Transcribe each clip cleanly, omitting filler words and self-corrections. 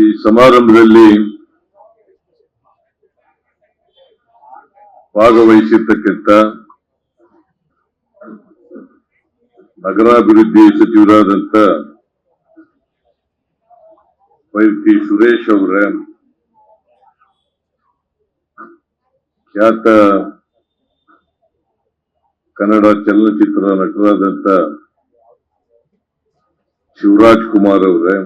ಈ ಸಮಾರಂಭದಲ್ಲಿ ಭಾಗವಹಿಸಿರ್ತಕ್ಕಂಥ ನಗರಾಭಿವೃದ್ಧಿ ಸಚಿವರಾದಂಥ ವೈದ್ಯ ಸುರೇಶ್ ಅವರ, ಖ್ಯಾತ ಕನ್ನಡ ಚಲನಚಿತ್ರ ನಟರಾದಂಥ ಶಿವರಾಜ್ ಕುಮಾರ್ ಅವರೇ,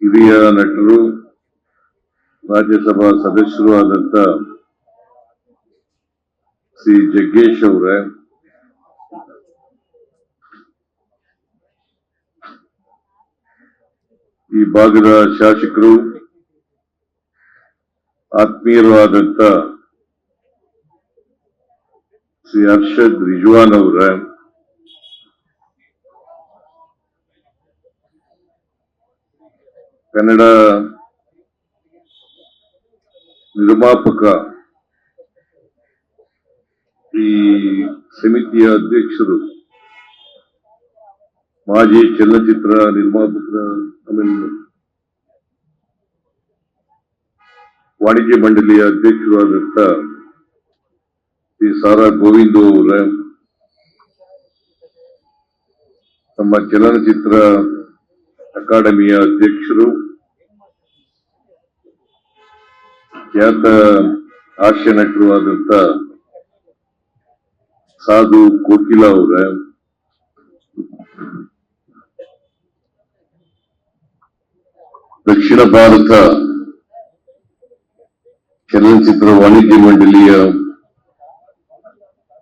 ಹಿರಿಯ ನಟರು ರಾಜ್ಯಸಭಾ ಸದಸ್ಯರು ಆದಂತ ಶ್ರೀ ಜಗ್ಗೇಶ್ ಅವರೇ, ಈ ಭಾಗದ ಶಾಸಕರು ಆತ್ಮೀಯರು ಆದಂತ ಶ್ರೀ ಹರ್ಷದ್ ರಿಜ್ವಾನ್ ಅವರೇ, ಕನ್ನಡ ನಿರ್ಮಾಪಕ ಈ ಸಮಿತಿಯ ಅಧ್ಯಕ್ಷರು, ಮಾಜಿ ಚಲನಚಿತ್ರ ನಿರ್ಮಾಪಕರ, ಆಮೇಲೆ ವಾಣಿಜ್ಯ ಮಂಡಳಿಯ ಅಧ್ಯಕ್ಷರು ಆದಂತ ಶ್ರೀ ಸಾರಾ ಗೋವಿಂದ ಅವರ, ನಮ್ಮ ಚಲನಚಿತ್ರ ಅಕಾಡೆಮಿಯ ಅಧ್ಯಕ್ಷರು, ಖ್ಯಾತ ಹಾಸ್ಯ ನಟರು ಆದಂತ ಸಾಧು ಕೋಕಿಲ ಅವರ, ದಕ್ಷಿಣ ಭಾರತ ಚಲನಚಿತ್ರ ವಾಣಿಜ್ಯ ಮಂಡಳಿಯ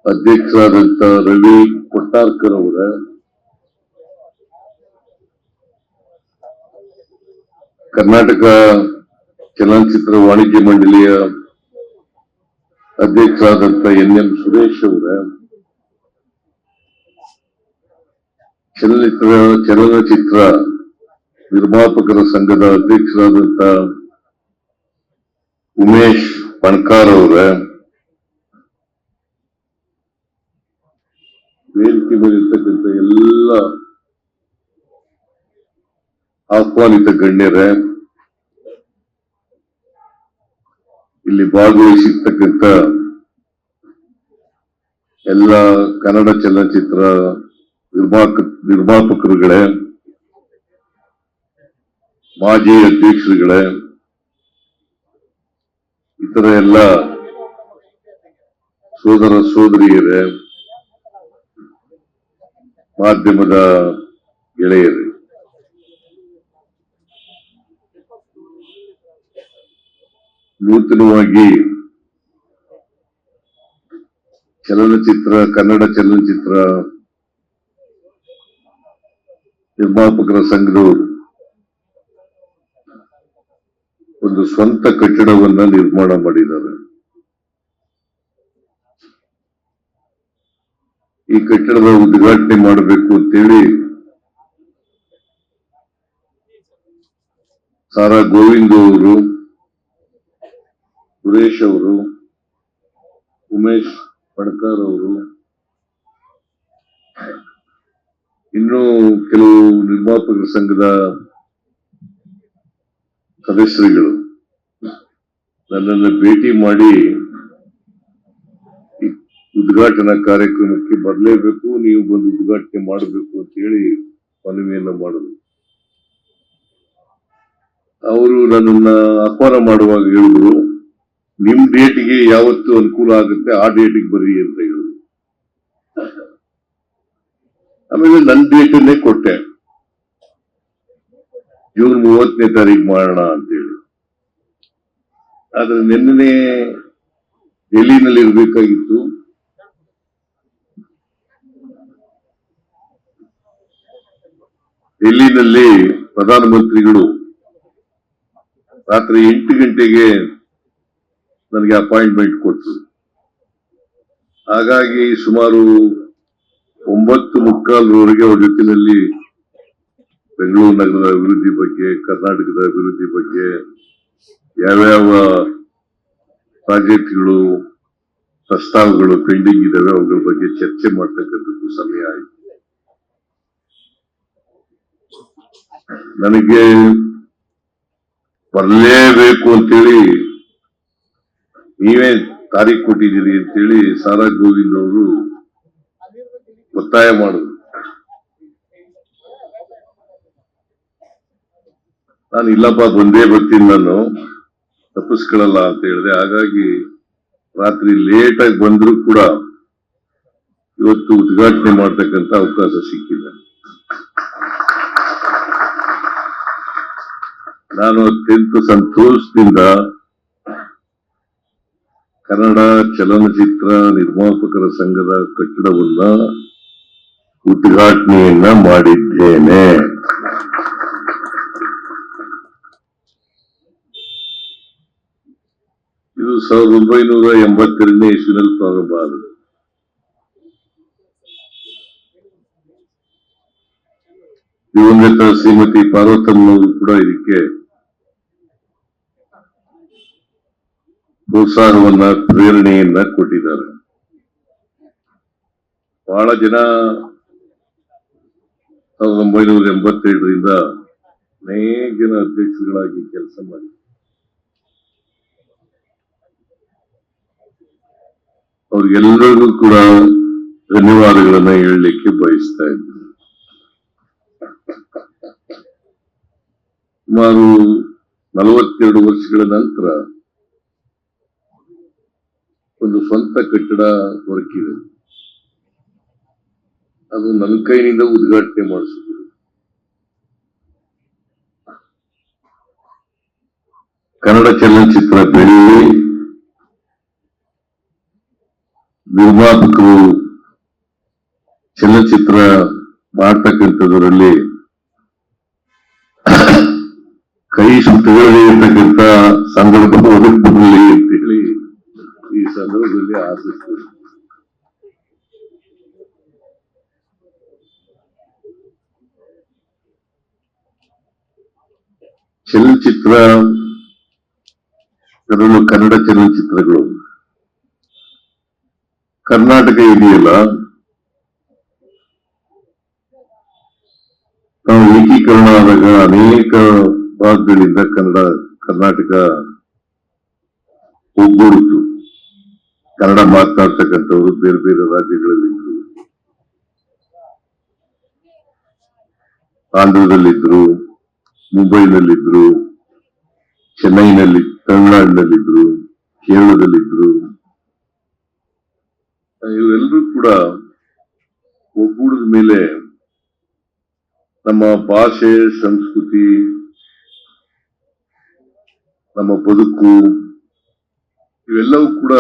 ಅಧ್ಯಕ್ಷರಾದಂತ ರವಿ ಕೊಟ್ಟಾರ್ಕರ್ ಅವರ, ಕರ್ನಾಟಕ ಚಲನಚಿತ್ರ ವಾಣಿಜ್ಯ ಮಂಡಳಿಯ ಅಧ್ಯಕ್ಷರಾದಂತ ಎನ್ ಸುರೇಶ್ ಅವರ, ಚಲನಚಿತ್ರ ನಿರ್ಮಾಪಕರ ಸಂಘದ ಅಧ್ಯಕ್ಷರಾದಂತ ಉಮೇಶ್ ಪಣ್ಕಾರ್ ಅವರ, ವೇದಿಕೆ ಮೇಲಿರ್ತಕ್ಕಂಥ ಎಲ್ಲ ಆಹ್ವಾನಿತ ಗಣ್ಯರೇ, ಇಲ್ಲಿ ಭಾಗವಹಿಸಿರ್ತಕ್ಕಂಥ ಎಲ್ಲ ಕನ್ನಡ ಚಲನಚಿತ್ರ ನಿರ್ಮಾಪಕರುಗಳೇ, ಮಾಜಿ ಅಧ್ಯಕ್ಷರುಗಳೇ, ಇತರ ಎಲ್ಲ ಸೋದರ ಸೋದರಿಯರೇ, ಮಾಧ್ಯಮದ ಗೆಳೆಯರೇ, ನೂತನವಾಗಿ ಕನ್ನಡ ಚಲನಚಿತ್ರ ನಿರ್ಮಾಪಕರ ಸಂಘದವರು ಒಂದು ಸ್ವಂತ ಕಟ್ಟಡವನ್ನ ನಿರ್ಮಾಣ ಮಾಡಿದ್ದಾರೆ. ಈ ಕಟ್ಟಡದ ಉದ್ಘಾಟನೆ ಮಾಡಬೇಕು ಅಂತೇಳಿ ಸಾರಾ ಗೋವಿಂದ ಅವರು, ಸುರೇಶ್ ಅವರು, ಉಮೇಶ್ ಪಣ್ಕಾರ್ ಅವರು, ಇನ್ನೂ ಕೆಲವು ನಿರ್ಮಾಪಕರ ಸಂಘದ ಸದಸ್ಯರುಗಳು ನನ್ನನ್ನು ಭೇಟಿ ಮಾಡಿ ಉದ್ಘಾಟನಾ ಕಾರ್ಯಕ್ರಮಕ್ಕೆ ಬರಲೇಬೇಕು, ನೀವು ಬಂದು ಉದ್ಘಾಟನೆ ಮಾಡಬೇಕು ಅಂತ ಹೇಳಿ ಮನವಿಯನ್ನ ಮಾಡಿದ್ರು. ಅವರು ನನ್ನನ್ನ ಆಹ್ವಾನ ಮಾಡುವಾಗ ಹೇಳಿದ್ರು, ನಿಮ್ ಡೇಟಿಗೆ ಯಾವತ್ತು ಅನುಕೂಲ ಆಗುತ್ತೆ ಆ ಡೇಟಿಗೆ ಬರ್ರಿ ಅಂತ ಹೇಳಿದ್ರು. ಆಮೇಲೆ ನನ್ನ ಡೇಟನ್ನೇ ಕೊಟ್ಟೆ, ಜೂನ್ 30ನೇ ತಾರೀಕು ಮಾಡೋಣ ಅಂತೇಳಿ. ಆದ್ರೆ ನಿನ್ನೆ ಡೆಲ್ಲಿನಲ್ಲಿ ಇರ್ಬೇಕಾಗಿತ್ತು. ಡೆಲ್ಲಿನಲ್ಲಿ ಪ್ರಧಾನಮಂತ್ರಿಗಳು ರಾತ್ರಿ 8 ಗಂಟೆಗೆ ನನಗೆ ಅಪಾಯಿಂಟ್ಮೆಂಟ್ ಕೊಟ್ಟರು. ಹಾಗಾಗಿ ಸುಮಾರು 9:15 ಅವ್ರ ಜೊತೆಯಲ್ಲಿ ಬೆಂಗಳೂರು ನಗರದ ಅಭಿವೃದ್ಧಿ ಬಗ್ಗೆ, ಕರ್ನಾಟಕದ ಅಭಿವೃದ್ಧಿ ಬಗ್ಗೆ, ಯಾವ್ಯಾವ ಪ್ರಾಜೆಕ್ಟ್ಗಳು ಪ್ರಸ್ತಾವಗಳು ಪೆಂಡಿಂಗ್ ಇದಾವೆ ಅವುಗಳ ಬಗ್ಗೆ ಚರ್ಚೆ ಮಾಡ್ತಕ್ಕಂಥದ್ದು ಸಮಯ ಆಯಿತು. ನನಗೆ ಬರಲೇಬೇಕು ಅಂತೇಳಿ ನೀವೇ ತಾರೀಖು ಕೊಟ್ಟಿದ್ದೀರಿ ಅಂತೇಳಿ ಸಾರಾ ಗೋವಿಂದ್ ಅವರು ಒತ್ತಾಯ ಮಾಡಿದ್ರು. ನಾನು ಇಲ್ಲಪ್ಪ ಬಂದೇ ಬರ್ತೀನಿ, ನಾನು ತಪ್ಪಿಸ್ಕೊಳ್ಳಲ್ಲ ಅಂತ ಹೇಳಿದೆ. ಹಾಗಾಗಿ ರಾತ್ರಿ ಲೇಟ್ ಆಗಿ ಬಂದ್ರು ಕೂಡ ಇವತ್ತು ಉದ್ಘಾಟನೆ ಮಾಡ್ತಕ್ಕಂಥ ಅವಕಾಶ ಸಿಕ್ಕಿಲ್ಲ. ನಾನು ಅತ್ಯಂತ ಸಂತೋಷದಿಂದ ಕನ್ನಡ ಚಲನಚಿತ್ರ ನಿರ್ಮಾಪಕರ ಸಂಘದ ಕಟ್ಟಡವನ್ನ ಉದ್ಘಾಟನೆಯನ್ನ ಮಾಡಿದ್ದೇನೆ. ಇದು 1982ನೇ ಇಸ್ವಿನಲ್ಲಿ ಪ್ರಾರಂಭ ಆಗಿದೆ. ದಿವಂಗತ ಶ್ರೀಮತಿ ಪಾರ್ವತಮ್ಮನವರು ಕೂಡ ಇದಕ್ಕೆ ಪ್ರೋತ್ಸಾಹವನ್ನ ಪ್ರೇರಣೆಯನ್ನ ಕೊಟ್ಟಿದ್ದಾರೆ. ಬಹಳ ಜನ 1987ರಿಂದ ಅನೇಕ ಜನ ಅಧ್ಯಕ್ಷರುಗಳಾಗಿ ಕೆಲಸ ಮಾಡಿ ಅವ್ರಿಗೆಲ್ಲರಿಗೂ ಕೂಡ ಧನ್ಯವಾದಗಳನ್ನ ಹೇಳಲಿಕ್ಕೆ ಬಯಸ್ತಾ ಇದ್ದೀನಿ. ಸುಮಾರು 42 ವರ್ಷಗಳ ನಂತರ ಒಂದು ಸ್ವಂತ ಕಟ್ಟಡ ದೊರಕಿದೆ. ಅದು ನನ್ನ ಕೈನಿಂದ ಉದ್ಘಾಟನೆ ಮಾಡಿಸಿದ್ರು. ಕನ್ನಡ ಚಲನಚಿತ್ರ ಬೆಳೆಯಲಿ, ನಿರ್ಮಾಪಕರು ಚಲನಚಿತ್ರ ಮಾಡ್ತಕ್ಕಂಥದ್ರಲ್ಲಿ ಕೈ ಸುಟ್ಟುಗಳೇ ಇರ್ತಕ್ಕಂಥ ಸಂದರ್ಭ ಒದಗಿರಲಿ ಅಂತ ಹೇಳಿ ಈ ಸಂದರ್ಭದಲ್ಲಿ ಆಶಿಸ್ತೇನೆ. ಚಲನಚಿತ್ರ, ಅದರಲ್ಲೂ ಕನ್ನಡ ಚಲನಚಿತ್ರಗಳು ಕರ್ನಾಟಕ ಇದೆಯಲ್ಲ, ನಾವು ಏಕೀಕರಣ ಆದಾಗ ಅನೇಕ ಭಾಗಗಳಿಂದ ಕರ್ನಾಟಕ ಒಗ್ಗೂಡಿತು. ಕನ್ನಡ ಮಾತನಾಡ್ತಕ್ಕಂಥವ್ರು ಬೇರೆ ಬೇರೆ ರಾಜ್ಯಗಳಲ್ಲಿದ್ರು, ಆಂಧ್ರದಲ್ಲಿದ್ರು, ಮುಂಬೈನಲ್ಲಿದ್ರು, ಚೆನ್ನೈನಲ್ಲಿ, ತಮಿಳುನಾಡಿನಲ್ಲಿದ್ರು, ಕೇರಳದಲ್ಲಿದ್ರು. ಇವರೆಲ್ಲರೂ ಕೂಡ ಒಗ್ಗೂಡಿದ ಮೇಲೆ ನಮ್ಮ ಭಾಷೆ, ಸಂಸ್ಕೃತಿ, ನಮ್ಮ ಬದುಕು ಇವೆಲ್ಲವೂ ಕೂಡ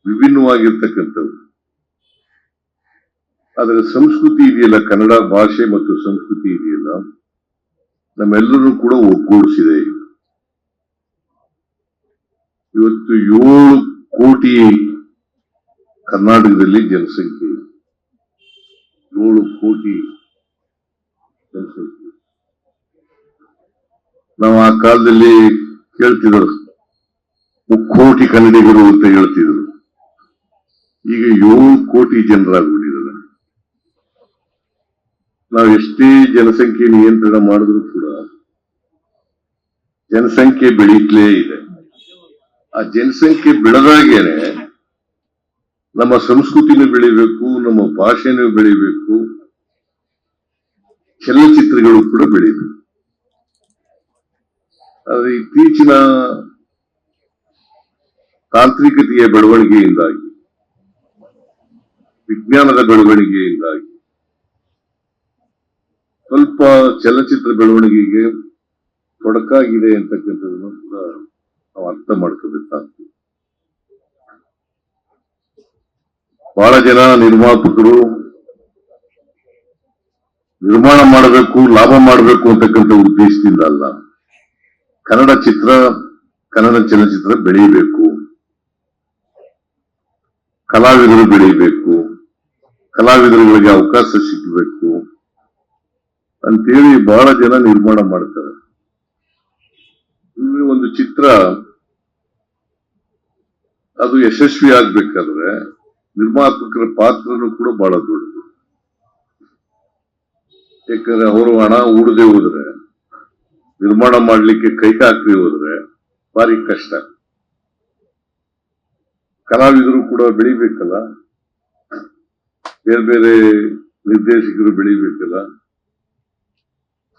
ವಿಭಿನ್ನವಾಗಿರ್ತಕ್ಕಂಥವು. ಆದರೆ ಸಂಸ್ಕೃತಿ ಇದೆಯಲ್ಲ, ಕನ್ನಡ ಭಾಷೆ ಮತ್ತು ಸಂಸ್ಕೃತಿ ಇದೆಯಲ್ಲ, ನಮ್ಮೆಲ್ಲರೂ ಕೂಡ ಒಗ್ಗೂಡಿಸಿದೆ. ಇವತ್ತು 7 ಕೋಟಿ ಕರ್ನಾಟಕದಲ್ಲಿ ಜನಸಂಖ್ಯೆ, 7 ಕೋಟಿ ಜನಸಂಖ್ಯೆ. ನಾವು ಆ ಕಾಲದಲ್ಲಿ ಕೇಳ್ತಿದ್ರು ಮುಕ್ಕೋಟಿ ಕನ್ನಡಿಗರು ಅಂತ ಹೇಳ್ತಿದ್ರು. ಈಗ 7 ಕೋಟಿ ಜನರಾಗ್ಬಿಟ್ಟಿದ್ದಾರೆ. ನಾವು ಎಷ್ಟೇ ಜನಸಂಖ್ಯೆ ನಿಯಂತ್ರಣ ಮಾಡಿದ್ರು ಕೂಡ ಜನಸಂಖ್ಯೆ ಬೆಳೀತಲೇ ಇದೆ. ಆ ಜನಸಂಖ್ಯೆ ಬೆಳೆದಾಗೇನೆ ನಮ್ಮ ಸಂಸ್ಕೃತಿನೂ ಬೆಳಿಬೇಕು, ನಮ್ಮ ಭಾಷೆನೂ ಬೆಳಿಬೇಕು, ಚಲನಚಿತ್ರಗಳು ಕೂಡ ಬೆಳಿಬೇಕು. ಆದರೆ ಇತ್ತೀಚಿನ ತಾಂತ್ರಿಕತೆಯ ಬೆಳವಣಿಗೆಯಿಂದಾಗಿ, ವಿಜ್ಞಾನದ ಬೆಳವಣಿಗೆಯಿಂದಾಗಿ ಸ್ವಲ್ಪ ಚಲನಚಿತ್ರ ಬೆಳವಣಿಗೆಗೆ ತೊಡಕಾಗಿದೆ ಅಂತಕ್ಕಂಥದ್ದನ್ನು ಕೂಡ ನಾವು ಅರ್ಥ ಮಾಡ್ಕೋಬೇಕಾಗ್ತದೆ. ಬಹಳ ಜನ ನಿರ್ಮಾಪಕರು ನಿರ್ಮಾಣ ಮಾಡಬೇಕು, ಲಾಭ ಮಾಡಬೇಕು ಅಂತಕ್ಕಂಥ ಉದ್ದೇಶದಿಂದ ಅಲ್ಲ, ಕನ್ನಡ ಚಲನಚಿತ್ರ ಬೆಳೀಬೇಕು, ಕಲಾವಿದರು ಬೆಳೀಬೇಕು, ಕಲಾವಿದರುಗಳಿಗೆ ಅವಕಾಶ ಸಿಗಬೇಕು ಅಂತೇಳಿ ಬಹಳ ಜನ ನಿರ್ಮಾಣ ಮಾಡ್ತಾರೆ. ಒಂದು ಚಿತ್ರ ಅದು ಯಶಸ್ವಿ ಆಗ್ಬೇಕಾದ್ರೆ ನಿರ್ಮಾಪಕರ ಪಾತ್ರನೂ ಕೂಡ ಬಹಳ ದೊಡ್ಡದು. ಯಾಕಂದ್ರೆ ಅವರು ಹಣ ಹೂಡದೆ ಹೋದ್ರೆ, ನಿರ್ಮಾಣ ಮಾಡ್ಲಿಕ್ಕೆ ಕೈ ಹಾಕದೆ ಹೋದ್ರೆ ಭಾರಿ ಕಷ್ಟ. ಕಲಾವಿದರು ಕೂಡ ಬೆಳಿಬೇಕಲ್ಲ, ಬೇರೆ ಬೇರೆ ನಿರ್ದೇಶಕರು ಬೆಳಿಬೇಕಲ್ಲ.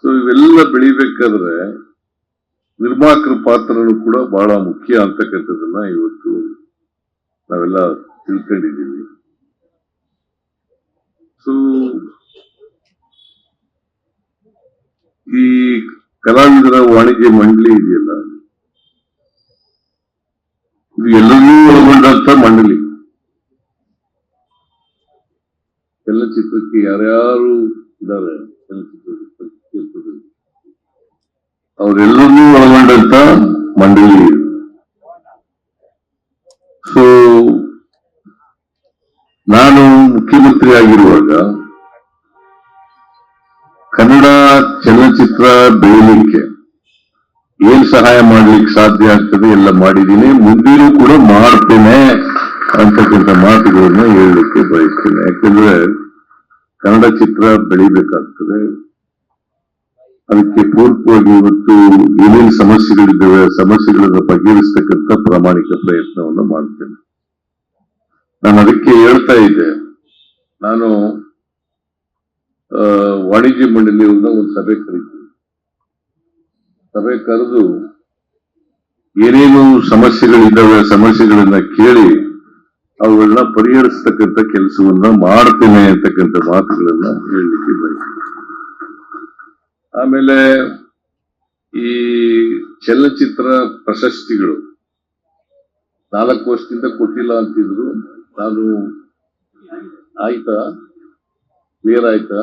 ಸೊ ಇವೆಲ್ಲ ಬೆಳಿಬೇಕಾದ್ರೆ ನಿರ್ಮಾಪಕರ ಪಾತ್ರನು ಕೂಡ ಬಹಳ ಮುಖ್ಯ ಅಂತಕ್ಕಂಥದ್ದನ್ನ ಇವತ್ತು ನಾವೆಲ್ಲ ತಿಳ್ಕೊಂಡಿದ್ದೀವಿ. ಸೊ ಈ ಕಲಾವಿದರ ವಾಣಿಜ್ಯ ಮಂಡಳಿ ಇದೆಯಲ್ಲ, ಇದು ಎಲ್ಲರನ್ನೂ ಒಳಗೊಂಡಂತ ಮಂಡಳಿ. ಚಲನಚಿತ್ರಕ್ಕೆ ಯಾರ್ಯಾರು ಇದ್ದಾರೆ, ಚಲನಚಿತ್ರದಲ್ಲಿ ಅವರೆಲ್ಲರನ್ನೂ ಒಳಗೊಂಡಂತ ಮಂಡಳಿ. ಸೊ ನಾನು ಮುಖ್ಯಮಂತ್ರಿ ಆಗಿರುವಾಗ ಕನ್ನಡ ಚಲನಚಿತ್ರ ಬೆಳೀಲಿಕ್ಕೆ ಏನ್ ಸಹಾಯ ಮಾಡ್ಲಿಕ್ಕೆ ಸಾಧ್ಯ ಆಗ್ತದೆ ಎಲ್ಲ ಮಾಡಿದ್ದೀನಿ, ಮುಂದಿನೂ ಕೂಡ ಮಾಡ್ತೇನೆ ಅಂತಕ್ಕಂಥ ಮಾತುಗಳನ್ನ ಹೇಳಲಿಕ್ಕೆ ಬಯಸ್ತೇನೆ. ಯಾಕಂದ್ರೆ ಕನ್ನಡ ಚಿತ್ರ ಬೆಳಿಬೇಕಾಗ್ತದೆ. ಅದಕ್ಕೆ ಪೂರಕವಾಗಿ ಇವತ್ತು ಏನೇನು ಸಮಸ್ಯೆಗಳಿದ್ದಾವೆ, ಸಮಸ್ಯೆಗಳನ್ನು ಬಗೆಹರಿಸ್ತಕ್ಕಂಥ ಪ್ರಾಮಾಣಿಕ ಪ್ರಯತ್ನವನ್ನು ಮಾಡ್ತೇನೆ. ನಾನು ಅದಕ್ಕೆ ಹೇಳ್ತಾ ಇದ್ದೆ, ನಾನು ವಾಣಿಜ್ಯ ಮಂಡಳಿಯವ್ರನ್ನ ಒಂದು ಸಭೆ ಕರೀತೀನಿ. ಸಭೆ ಕರೆದು ಏನೇನು ಸಮಸ್ಯೆಗಳಿದ್ದಾವೆ ಸಮಸ್ಯೆಗಳನ್ನ ಕೇಳಿ ಅವುಗಳನ್ನ ಪರಿಹರಿಸ್ತಕ್ಕಂಥ ಕೆಲಸವನ್ನ ಮಾಡ್ತೇನೆ ಅಂತಕ್ಕಂಥ ಮಾತುಗಳನ್ನ ಹೇಳಲಿಕ್ಕೆ ಬಯಸ್ತೀನಿ. ಆಮೇಲೆ ಈ ಚಲನಚಿತ್ರ ಪ್ರಶಸ್ತಿಗಳು 4 ವರ್ಷದಿಂದ ಕೊಟ್ಟಿಲ್ಲ ಅಂತಿದ್ರು. ನಾನು ಆಯ್ತಾ, ಕ್ಲಿಯರ್ ಆಯ್ತಾ?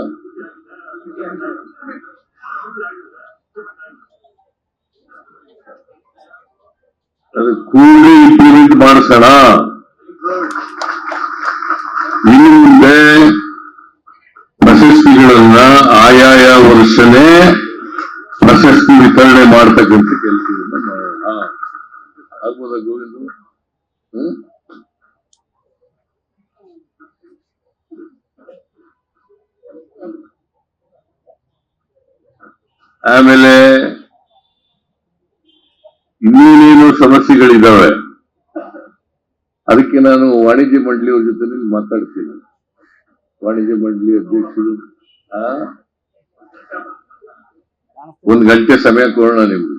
ಅದು ಕೂಡಲೇ ಇಂಪ್ಲಿಮೆಂಟ್ ಮಾಡಿಸೋಣ. ಇನ್ನು ಮುಂದೆ ಪ್ರಶಸ್ತಿಗಳನ್ನ ಆಯಾಯ ವರ್ಷನೇ ಪ್ರಶಸ್ತಿ ವಿತರಣೆ ಮಾಡ್ತಕ್ಕಂಥ ಕೆಲಸವನ್ನ ಮಾಡೋಣ. ಆಗ್ಬೋದ ಗೋವಿಂದ? ಆಮೇಲೆ ಇನ್ನೇನೇನು ಸಮಸ್ಯೆಗಳಿದ್ದಾವೆ, ಅದಕ್ಕೆ ನಾನು ವಾಣಿಜ್ಯ ಮಂಡಳಿಯವ್ರ ಜೊತೆ ಮಾತಾಡ್ತೀನಿ. ವಾಣಿಜ್ಯ ಮಂಡಳಿ ಅಧ್ಯಕ್ಷರು 1 ಗಂಟೆ ಸಮಯ ಕೊಡೋಣ ನಿಮ್ಗೆ.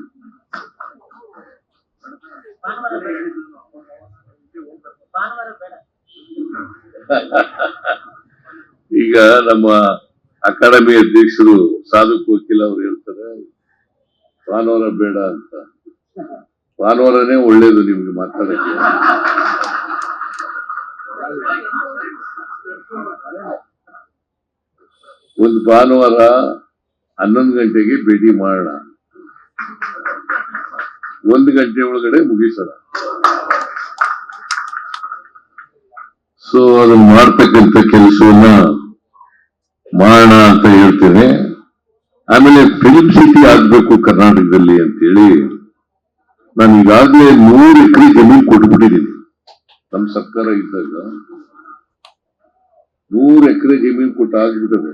ಈಗ ನಮ್ಮ ಅಕಾಡೆಮಿ ಅಧ್ಯಕ್ಷರು ಸಾಧಕ್ ವಕೀಲ್ ಅವ್ರು ಹೇಳ್ತಾರೆ ಭಾನುವಾರ ಬೇಡ ಅಂತ. ಭಾನುವಾರನೇ ಒಳ್ಳೇದು ನಿಮ್ಗೆ ಮಾತಾಡಕ್ಕೆ. ಒಂದು ಭಾನುವಾರ 11 ಗಂಟೆಗೆ ಭೇಟಿ ಮಾಡೋಣ, 1 ಗಂಟೆ ಒಳಗಡೆ ಮುಗಿಸೋಣ. ಸೊ ಅದನ್ನ ಮಾಡ್ತಕ್ಕಂಥ ಕೆಲಸವನ್ನ ಮಾಡೋಣ ಅಂತ ಹೇಳ್ತೇನೆ. ಆಮೇಲೆ ಫಿಲ್ಮ್ ಸಿಟಿ ಆಗ್ಬೇಕು ಕರ್ನಾಟಕದಲ್ಲಿ ಅಂತೇಳಿ ನಾನು ಈಗಾಗಲೇ 100 ಎಕರೆ ಜಮೀನು ಕೊಟ್ಬಿಟ್ಟಿದ್ದೀನಿ. ನಮ್ಮ ಸರ್ಕಾರ ಇದ್ದಾಗ 100 ಎಕರೆ ಜಮೀನು ಕೊಟ್ಟು ಆಗ್ಬಿಟ್ಟದೆ.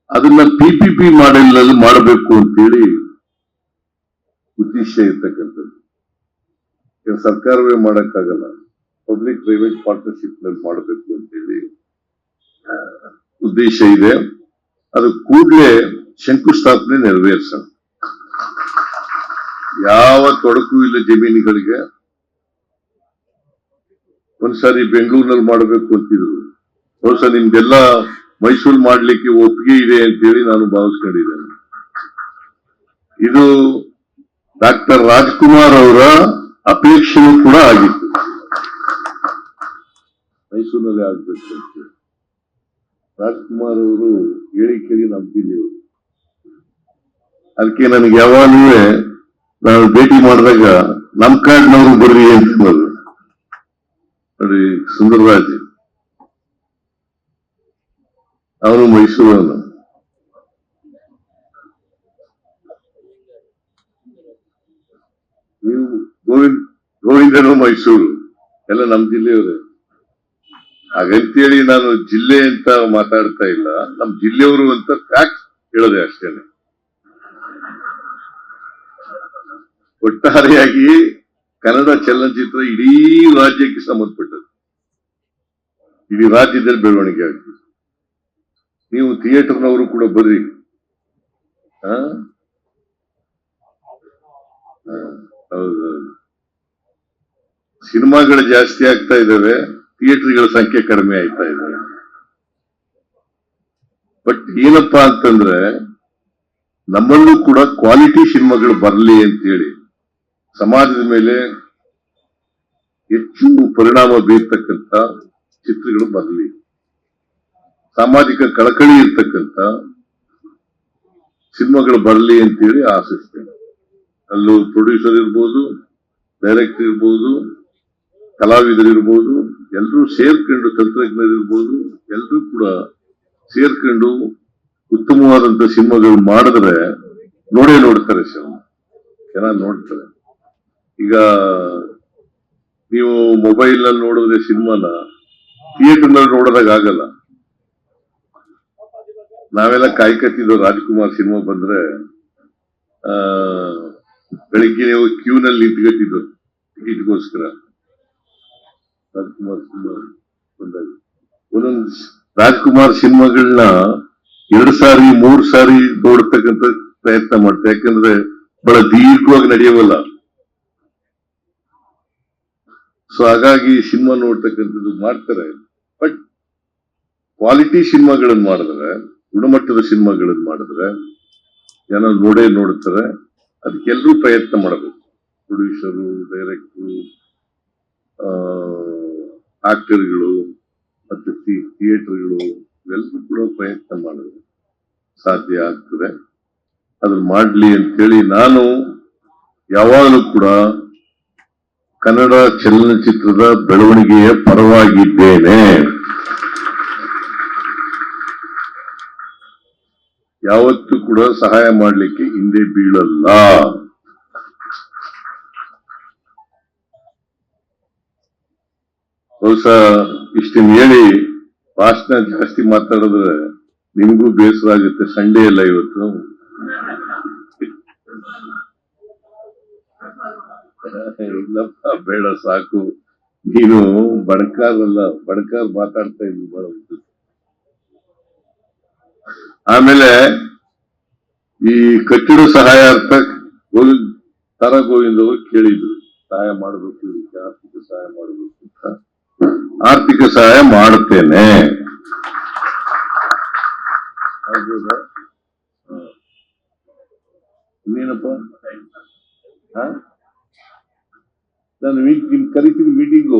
ಅದನ್ನ PPP ಮಾಡೆಲ್ ಮಾಡಬೇಕು ಅಂತೇಳಿ ಉದ್ದೇಶ ಇರ್ತಕ್ಕಂಥದ್ದು. ಸರ್ಕಾರವೇ ಮಾಡಕ್ಕಾಗಲ್ಲ, ಪಬ್ಲಿಕ್ ಪ್ರೈವೇಟ್ ಪಾರ್ಟ್ನರ್ಶಿಪ್ ನಲ್ಲಿ ಮಾಡಬೇಕು ಅಂತೇಳಿ ಉದ್ದೇಶ ಇದೆ. ಅದು ಕೂಡಲೇ ಶಂಕುಸ್ಥಾಪನೆ ನೆರವೇರಿಸೋಣ. ಯಾವ ತೊಡಕು ಇಲ್ಲ ಜಮೀನುಗಳಿಗೆ. ಒಂದ್ಸಾರಿ ಬೆಂಗಳೂರಿನಲ್ಲಿ ಮಾಡಬೇಕು ಅಂತಿದ್ರು, ಬಹುಶಃ ನಿಮ್ಗೆಲ್ಲ ಮೈಸೂರು ಮಾಡ್ಲಿಕ್ಕೆ ಒಪ್ಪಿಗೆ ಇದೆ ಅಂತೇಳಿ ನಾನು ಭಾವಿಸ್ಕೊಂಡಿದ್ದೇನೆ. ಇದು ಡಾಕ್ಟರ್ ರಾಜ್ಕುಮಾರ್ ಅವರ ಅಪೇಕ್ಷೆಯೂ ಕೂಡ ಆಗಿತ್ತು, ಮೈಸೂರಿನಲ್ಲಿ ಆಗ್ಬೇಕು ಅಂತ. ರಾಜ್ಕುಮಾರ್ ಅವರು ಹೇಳಿ ಕೇಳಿ ನಂಬ್ತೀನಿ. ಅದಕ್ಕೆ ನನಗೆ ಯಾವಾಗಲೂ ನಾನು ಭೇಟಿ ಮಾಡಿದಾಗ ನಮ್ ಕಾಡ್ನವರು ಬರ್ರಿ ಅಂತ ನೋಡಿ. ಸುಂದರರಾಜ್ ಅವನು ಮೈಸೂರವನು. ನೀವು ಗೋವಿಂದನು ಮೈಸೂರು, ಎಲ್ಲ ನಮ್ಮ ಜಿಲ್ಲೆಯವರೇ. ಹಾಗಂತೇಳಿ ನಾನು ಜಿಲ್ಲೆ ಅಂತ ಮಾತಾಡ್ತಾ ಇಲ್ಲ, ನಮ್ ಜಿಲ್ಲೆಯವರು ಅಂತ ಫ್ಯಾಕ್ಟ್ ಹೇಳದೆ ಅಷ್ಟೇನೆ. ಒಟ್ಟಾರೆಯಾಗಿ ಕನ್ನಡ ಚಲನಚಿತ್ರ ಇಡೀ ರಾಜ್ಯಕ್ಕೆ ಸಂಬಂಧಪಟ್ಟದ್ದು, ಇಡೀ ರಾಜ್ಯದಲ್ಲಿ ಬೆಳವಣಿಗೆ ಆಗ್ತದೆ. ನೀವು ಥಿಯೇಟರ್ನವರು ಕೂಡ ಬರ್ರಿ. ಹೌದು, ಸಿನಿಮಾಗಳು ಜಾಸ್ತಿ ಆಗ್ತಾ ಇದಾವೆ, ಥಿಯೇಟರ್ಗಳ ಸಂಖ್ಯೆ ಕಡಿಮೆ ಆಗ್ತಾ ಇದಾವೆ. ಬಟ್ ಏನಪ್ಪಾ ಅಂತಂದ್ರೆ ನಮ್ಮಲ್ಲೂ ಕೂಡ ಕ್ವಾಲಿಟಿ ಸಿನಿಮಾಗಳು ಬರಲಿ ಅಂತೇಳಿ ಸಮಾಜದ ಮೇಲೆ ಹೆಚ್ಚು ಪರಿಣಾಮ ಬೀರ್ತಕ್ಕಂಥ ಚಿತ್ರಗಳು ಬರಲಿ, ಸಾಮಾಜಿಕ ಕಳಕಳಿ ಇರ್ತಕ್ಕಂಥ ಸಿನಿಮಾಗಳು ಬರಲಿ ಅಂತೇಳಿ ಆಶಿಸ್ತೇನೆ. ಅಲ್ಲೂ ಪ್ರೊಡ್ಯೂಸರ್ ಇರ್ಬೋದು, ಡೈರೆಕ್ಟರ್ ಇರ್ಬೋದು, ಕಲಾವಿದರಿರ್ಬೋದು, ಎಲ್ಲರೂ ಸೇರ್ಕೊಂಡು, ತಂತ್ರಜ್ಞರಿರ್ಬೋದು, ಎಲ್ಲರೂ ಕೂಡ ಸೇರ್ಕೊಂಡು ಉತ್ತಮವಾದಂತ ಸಿನಿಮಾಗಳು ಮಾಡಿದ್ರೆ ನೋಡೇ ನೋಡ್ತಾರೆ, ಜನ ನೋಡ್ತಾರೆ. ಈಗ ನೀವು ಮೊಬೈಲ್ ನಲ್ಲಿ ನೋಡಿದ್ರೆ ಸಿನಿಮಾನ ಥಿಯೇಟರ್ ನಲ್ಲಿ ನೋಡೋದಾಗ ಆಗಲ್ಲ. ನಾವೆಲ್ಲ ಕಾಯ್ಕತ್ತಿದ್ದು ರಾಜ್ಕುಮಾರ್ ಸಿನಿಮಾ ಬಂದ್ರೆ ಬೆಳಿಗ್ಗೆ ನೀವು ಕ್ಯೂ ನಲ್ಲಿ ನಿಂತ್ಕೊತಿದ್ದು ಟಿಕೆಟ್ಗೋಸ್ಕರ. ರಾಜ್ಕುಮಾರ್ ಸಿನಿಮಾ ಬಂದಾಗ ಒಂದೊಂದು ರಾಜ್ಕುಮಾರ್ ಸಿನಿಮಾಗಳನ್ನ 2 ಸಾರಿ 3 ಸಾರಿ ನೋಡ್ತಕ್ಕಂಥ ಪ್ರಯತ್ನ ಮಾಡ್ತಾರೆ. ಯಾಕಂದ್ರೆ ಬಹಳ ದೀರ್ಘವಾಗಿ ನಡೆಯವಲ್ಲ. ಸೊ ಹಾಗಾಗಿ ಸಿನಿಮಾ ನೋಡ್ತಕ್ಕಂಥದ್ದು ಮಾಡ್ತಾರೆ. ಬಟ್ ಕ್ವಾಲಿಟಿ ಸಿನಿಮಾಗಳನ್ನ ಮಾಡಿದ್ರೆ, ಗುಣಮಟ್ಟದ ಸಿನಿಮಾಗಳನ್ನ ಮಾಡಿದ್ರೆ ಜನ ನೋಡೇ ನೋಡ್ತಾರೆ. ಅದಕ್ಕೆಲ್ಲರೂ ಪ್ರಯತ್ನ ಮಾಡಬೇಕು. ಪ್ರೊಡ್ಯೂಸರು, ಡೈರೆಕ್ಟರು, ಆಕ್ಟರ್ಗಳು ಮತ್ತೆ ಥಿಯೇಟರ್ಗಳು ಇವೆಲ್ಲರೂ ಕೂಡ ಪ್ರಯತ್ನ ಮಾಡಿದ್ರೆ ಸಾಧ್ಯ ಆಗ್ತದೆ. ಅದನ್ನ ಮಾಡ್ಲಿ ಅಂತೇಳಿ ನಾನು ಯಾವಾಗಲೂ ಕೂಡ ಕನ್ನಡ ಚಲನಚಿತ್ರದ ಬೆಳವಣಿಗೆಯ ಪರವಾಗಿದ್ದೇನೆ. ಯಾವತ್ತೂ ಕೂಡ ಸಹಾಯ ಮಾಡಲಿಕ್ಕೆ ಹಿಂದೆ ಬೀಳಲ್ಲ. ಬಹುಶಃ ಇಷ್ಟನ್ನು ಹೇಳಿ ಭಾಷಣ ಜಾಸ್ತಿ ಮಾತಾಡಿದ್ರೆ ನಿಮಗೂ ಬೇಸರ ಆಗುತ್ತೆ. ಸಂಡೇ ಎಲ್ಲ ಇವತ್ತು. ಇಲ್ಲಪ್ಪ, ಬೇಡ, ಸಾಕು. ನೀನು ಬಣಕಾರಲ್ಲ, ಬಣಕಾರ್ ಮಾತಾಡ್ತಾ ಇದ್ವಿ ಬಹಳ. ಆಮೇಲೆ ಈ ಕಟ್ಟಡ ಸಹಾಯಾರ್ಥ ತಾರಾ ಗೋವಿಂದ್ ಅವರು ಕೇಳಿದ್ರು, ಸಹಾಯ ಮಾಡಬೇಕು, ಇದಕ್ಕೆ ಆರ್ಥಿಕ ಸಹಾಯ ಮಾಡಬೇಕು ಅಂತ. ಆರ್ಥಿಕ ಸಹಾಯ ಮಾಡುತ್ತೇನೆ. ಇನ್ನೇನಪ್ಪ, ನಾನು ನಿಮ್ ಕರಿತೀನಿ ಮೀಟಿಂಗು.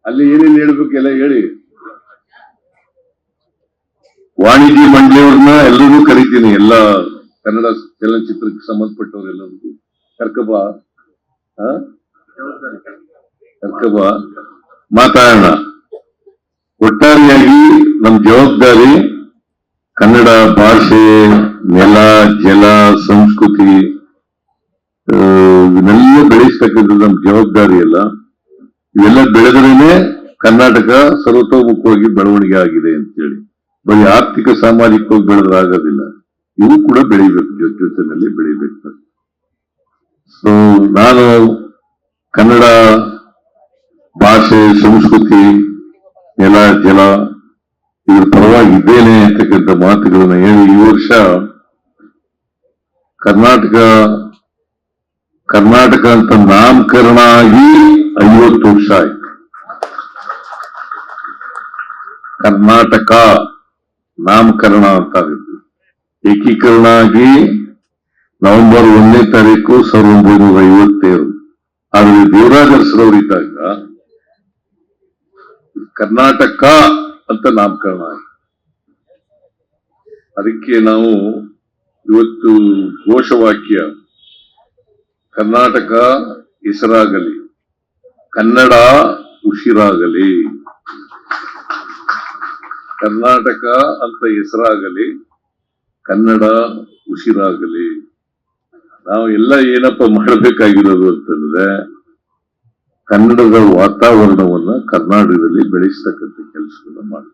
ಅಲ್ಲಿ ಏನೇನು ಹೇಳ್ಬೇಕೆಲ್ಲ ಹೇಳಿ. ವಾಣಿಜ್ಯ ಮಂಡಳಿಯವ್ರನ್ನ ಎಲ್ಲರೂ ಕರಿತೀನಿ. ಎಲ್ಲ ಕನ್ನಡ ಚಲನಚಿತ್ರಕ್ಕೆ ಸಂಬಂಧಪಟ್ಟವರೆಲ್ಲರಿಗೂ ಕರ್ಕಬಾ, ಮಾತಾಡೋಣ. ಒಟ್ಟಾರೆಯಾಗಿ ನಮ್ ಜವಾಬ್ದಾರಿ ಕನ್ನಡ ಭಾಷೆ, ನೆಲ, ಜಲ, ಸಂಸ್ಕೃತಿ ಇವನ್ನೆಲ್ಲ ಬೆಳೆಸ್ತಕ್ಕಂಥದ್ದು ನಮ್ ಜವಾಬ್ದಾರಿ ಅಲ್ಲ. ಇವೆಲ್ಲ ಬೆಳೆದ್ರೇನೆ ಕರ್ನಾಟಕ ಸರ್ವತೋಮುಖವಾಗಿ ಬೆಳವಣಿಗೆ ಆಗಿದೆ ಅಂತೇಳಿ. ಬರೀ ಆರ್ಥಿಕ ಸಾಮಾಜಿಕವಾಗಿ ಬೆಳೆದ್ರೆ ಆಗೋದಿಲ್ಲ, ಇವು ಕೂಡ ಬೆಳಿಬೇಕು, ಜೊತೆನಲ್ಲಿ ಬೆಳಿಬೇಕು. ಸೊ ನಾನು ಕನ್ನಡ ಭಾಷೆ, ಸಂಸ್ಕೃತಿ, ನೆಲ, ಜಲ ಇದ್ರ ಪರವಾಗಿದ್ದೇನೆ ಅಂತಕ್ಕಂಥ ಮಾತುಗಳನ್ನ ಹೇಳಿ ಈ ವರ್ಷ ಕರ್ನಾಟಕ ಅಂತ ನಾಮಕರಣ ಆಗಿ 50 ವರ್ಷ ಆಯ್ತು. ಕರ್ನಾಟಕ ನಾಮಕರಣ ಅಂತ ಆಗಿತ್ತು. ಏಕೀಕರಣ ಆಗಿ ನವೆಂಬರ್ 1ನೇ ತಾರೀಕು 1957. ಆದ್ರೆ ದೇವರಾಜ ಅರಸರವರು ಇದ್ದಾಗ ಕರ್ನಾಟಕ ಅಂತ ನಾಮಕರಣ ಆಗಿದೆ. ಅದಕ್ಕೆ ನಾವು ಇವತ್ತು ಘೋಷವಾಕ್ಯ ಕರ್ನಾಟಕ ಹೆಸರಾಗಲಿ, ಕನ್ನಡ ಉಸಿರಾಗಲಿ. ಕರ್ನಾಟಕ ಅಂತ ಹೆಸರಾಗಲಿ, ಕನ್ನಡ ಉಸಿರಾಗಲಿ. ನಾವು ಎಲ್ಲ ಏನಪ್ಪ ಮಾಡಬೇಕಾಗಿರೋದು ಅಂತಂದ್ರೆ ಕನ್ನಡದ ವಾತಾವರಣವನ್ನ ಕರ್ನಾಟಕದಲ್ಲಿ ಬೆಳೆಸ್ತಕ್ಕಂಥ ಕೆಲಸವನ್ನ ಮಾಡಿ.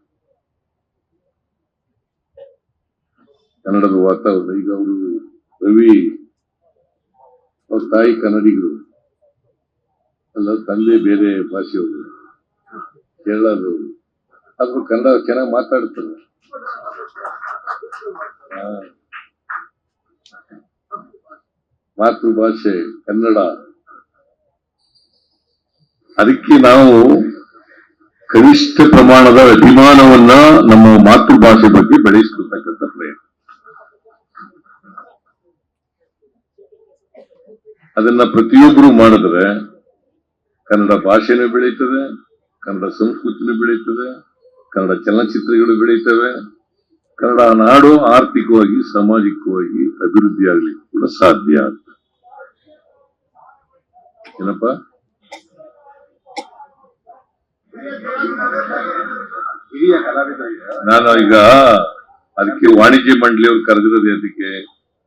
ಕನ್ನಡದ ವಾತಾವರಣ ಈಗ ಅವರು ರವಿ ಅವ್ರ ತಾಯಿ ಕನ್ನಡಿಗರು ಅಲ್ಲ, ತಂದೆ ಬೇರೆ ಭಾಷೆಯವರು, ಕೇರಳದವರು, ಆದ್ರೂ ಕನ್ನಡ ಚೆನ್ನಾಗಿ ಮಾತಾಡ್ತಾರೆ. ಮಾತೃಭಾಷೆ ಕನ್ನಡ. ಅದಕ್ಕೆ ನಾವು ಕನಿಷ್ಠ ಪ್ರಮಾಣದ ಅಭಿಮಾನವನ್ನ ನಮ್ಮ ಮಾತೃಭಾಷೆ ಬಗ್ಗೆ ಬೆಳೆಸಿಕೊಳ್ತಕ್ಕಂಥ ಪ್ರಯತ್ನ. ಅದನ್ನ ಪ್ರತಿಯೊಬ್ಬರು ಮಾಡಿದ್ರೆ ಕನ್ನಡ ಭಾಷೆನೂ ಬೆಳೀತದೆ, ಕನ್ನಡ ಸಂಸ್ಕೃತಿನೂ ಬೆಳೀತದೆ, ಕನ್ನಡ ಚಲನಚಿತ್ರಗಳು ಬೆಳೀತವೆ, ಕನ್ನಡ ನಾಡು ಆರ್ಥಿಕವಾಗಿ ಸಾಮಾಜಿಕವಾಗಿ ಅಭಿವೃದ್ಧಿ ಆಗ್ಲಿಕ್ಕೆ ಕೂಡ ಸಾಧ್ಯ ಆಗ್ತದೆ. ಏನಪ್ಪ, ನಾನು ಈಗ ಅದಕ್ಕೆ ವಾಣಿಜ್ಯ ಮಂಡಳಿಯವ್ರು ಕರೆದಿರೋದು, ಅದಕ್ಕೆ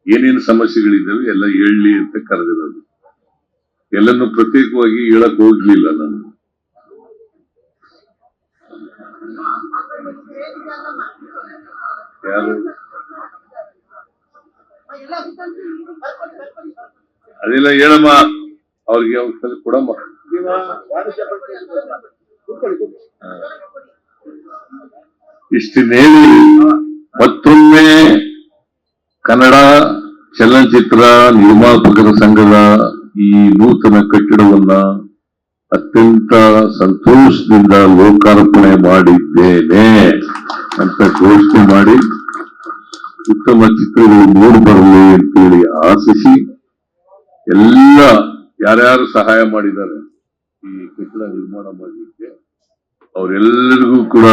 ಏನೇನು ಸಮಸ್ಯೆಗಳಿದ್ದಾವೆ ಎಲ್ಲ ಹೇಳಲಿ ಅಂತ ಕರೆದಿರೋದು. ಎಲ್ಲನ್ನು ಪ್ರತ್ಯೇಕವಾಗಿ ಹೇಳಕ್ ಹೋಗ್ಲಿಲ್ಲ ನಾನು. ಯಾರು ಅದೆಲ್ಲ ಹೇಳಮ್ಮ, ಅವ್ರಿಗೆ ಅವ್ರ ಕೊಡಮ್ಮ. ಇಷ್ಟನ್ನೇಳಿ ಮತ್ತೊಮ್ಮೆ ಕನ್ನಡ ಚಲನಚಿತ್ರ ನಿರ್ಮಾಪಕರ ಸಂಘದ ಈ ನೂತನ ಕಟ್ಟಡವನ್ನ ಅತ್ಯಂತ ಸಂತೋಷದಿಂದ ಲೋಕಾರ್ಪಣೆ ಮಾಡಿದ್ದೇನೆ ಅಂತ ಘೋಷಣೆ ಮಾಡಿ, ಉತ್ತಮ ಚಿತ್ರಗಳು ಮೂಡಿ ಬರಲಿ ಅಂತೇಳಿ ಆಶಿಸಿ, ಎಲ್ಲ ಯಾರ್ಯಾರು ಸಹಾಯ ಮಾಡಿದ್ದಾರೆ ಈ ಕಟ್ಟಡ ನಿರ್ಮಾಣ ಮಾಡಲಿಕ್ಕೆ ಅವರೆಲ್ಲರಿಗೂ ಕೂಡ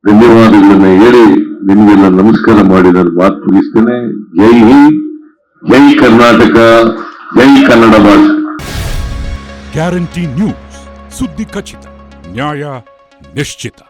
ಧನ್ಯವಾದಗಳನ್ನ ಹೇಳಿ ನಿಮಗೆಲ್ಲ ನಮಸ್ಕಾರ ಮಾಡಿ ನಾನು ಮಾತು ಮುಗಿಸ್ತೇನೆ. ಜೈ ಹಿಂದ್, ಜೈ ಕರ್ನಾಟಕ, ಜೈ ಕನ್ನಡ ಭಾಷೆ. ಗ್ಯಾರಂಟಿ ನ್ಯೂಸ್, ಸುದ್ದಿ ಖಚಿತ, ನ್ಯಾಯ ನಿಶ್ಚಿತ.